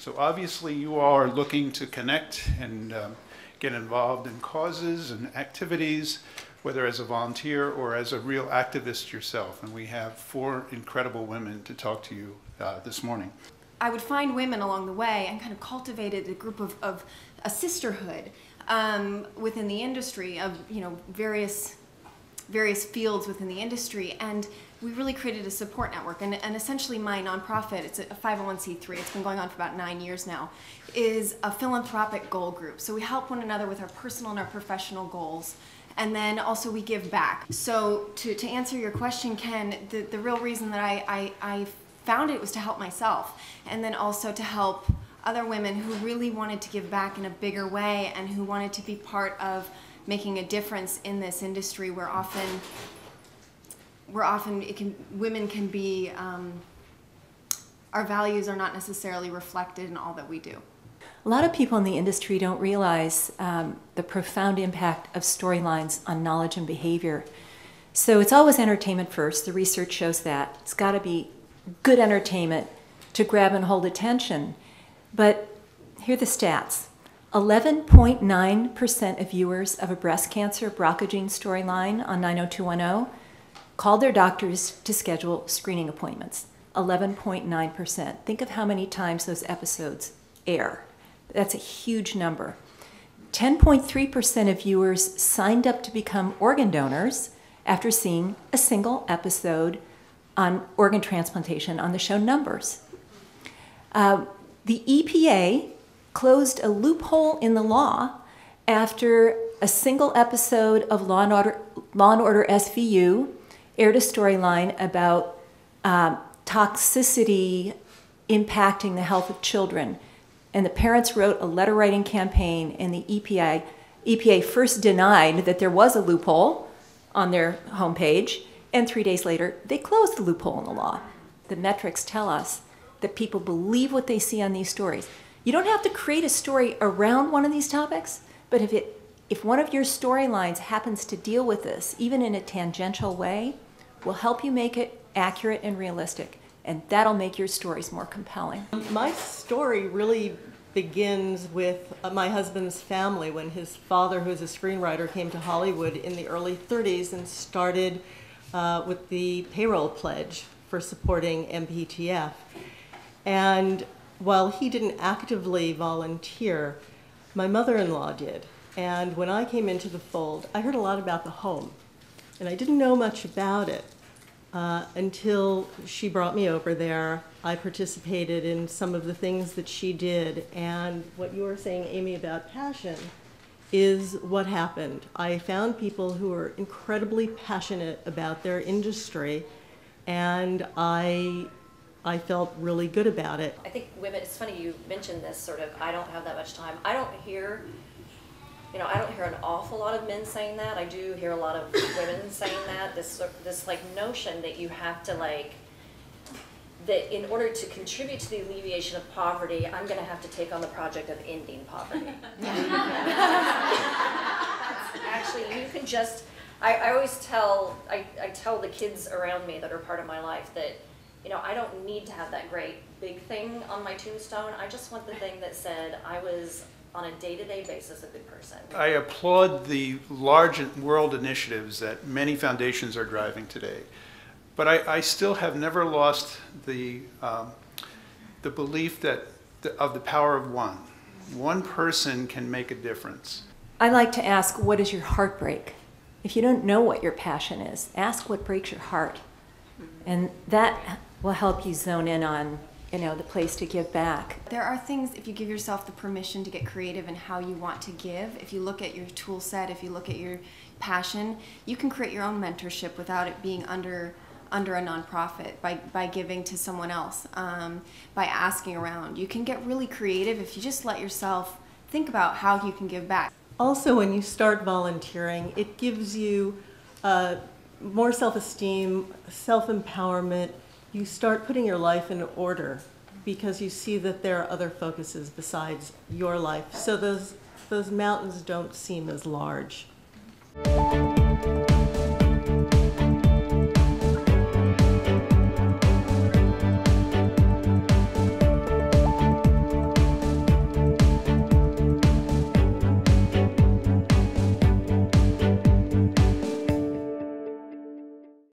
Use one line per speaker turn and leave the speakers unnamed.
So obviously you all are looking to connect and get involved in causes and activities, whether as a volunteer or as a real activist yourself. And we have 4 incredible women to talk to you this morning.
I would find women along the way and kind of cultivated a group of a sisterhood within the industry of, you know, various fields within the industry, and we really created a support network. And essentially my nonprofit, it's a 501c3, it's been going on for about 9 years now, is a philanthropic goal group. So we help one another with our personal and our professional goals, and then also we give back. So to answer your question, Ken, the real reason that I found it was to help myself, and then also to help other women who really wanted to give back in a bigger way and who wanted to be part of making a difference in this industry where often women can be, our values are not necessarily reflected in all that we do.
A lot of people in the industry don't realize the profound impact of storylines on knowledge and behavior. So it's always entertainment first. The research shows that. It's got to be good entertainment to grab and hold attention. But here are the stats. 11.9% of viewers of a breast cancer BRCA gene storyline on 90210 called their doctors to schedule screening appointments. 11.9%. Think of how many times those episodes air. That's a huge number. 10.3% of viewers signed up to become organ donors after seeing a single episode on organ transplantation on the show Numbers. The EPA closed a loophole in the law after a single episode of Law and Order SVU aired a storyline about toxicity impacting the health of children. And the parents wrote a letter writing campaign, and the EPA first denied that there was a loophole on their homepage, and 3 days later they closed the loophole in the law. The metrics tell us that people believe what they see on these stories. You don't have to create a story around one of these topics, but if one of your storylines happens to deal with this, even in a tangential way, will help you make it accurate and realistic, and that'll make your stories more compelling.
My story really begins with my husband's family when his father, who is a screenwriter, came to Hollywood in the early 30s and started with the payroll pledge for supporting MPTF. And while he didn't actively volunteer, my mother-in-law did. And when I came into the fold, I heard a lot about the home. And I didn't know much about it until she brought me over there. I participated in some of the things that she did. And what you were saying, Amy, about passion is what happened. I found people who were incredibly passionate about their industry, and I felt really good about it.
I think women, it's funny you mentioned this sort of, I don't have that much time. I don't hear an awful lot of men saying that. I do hear a lot of women saying that, this like notion that you have to that in order to contribute to the alleviation of poverty, I'm going to have to take on the project of ending poverty. Actually, you can just, I always tell, I tell the kids around me that are part of my life that, you know, I don't need to have that great big thing on my tombstone. I just want the thing that said I was, on a day-to-day basis, a good person. I
applaud the large world initiatives that many foundations are driving today. But I still have never lost the belief that of the power of one. One person can make a difference.
I like to ask, what is your heartbreak? If you don't know what your passion is, ask what breaks your heart. And that will help you zone in on, you know, the place to give back.
There are things, if you give yourself the permission to get creative in how you want to give, if you look at your tool set, if you look at your passion, you can create your own mentorship without it being under a nonprofit, by giving to someone else, by asking around. You can get really creative if you just let yourself think about how you can give back.
Also, when you start volunteering, it gives you more self-esteem, self-empowerment. You start putting your life in order because you see that there are other focuses besides your life. So those mountains don't seem as large.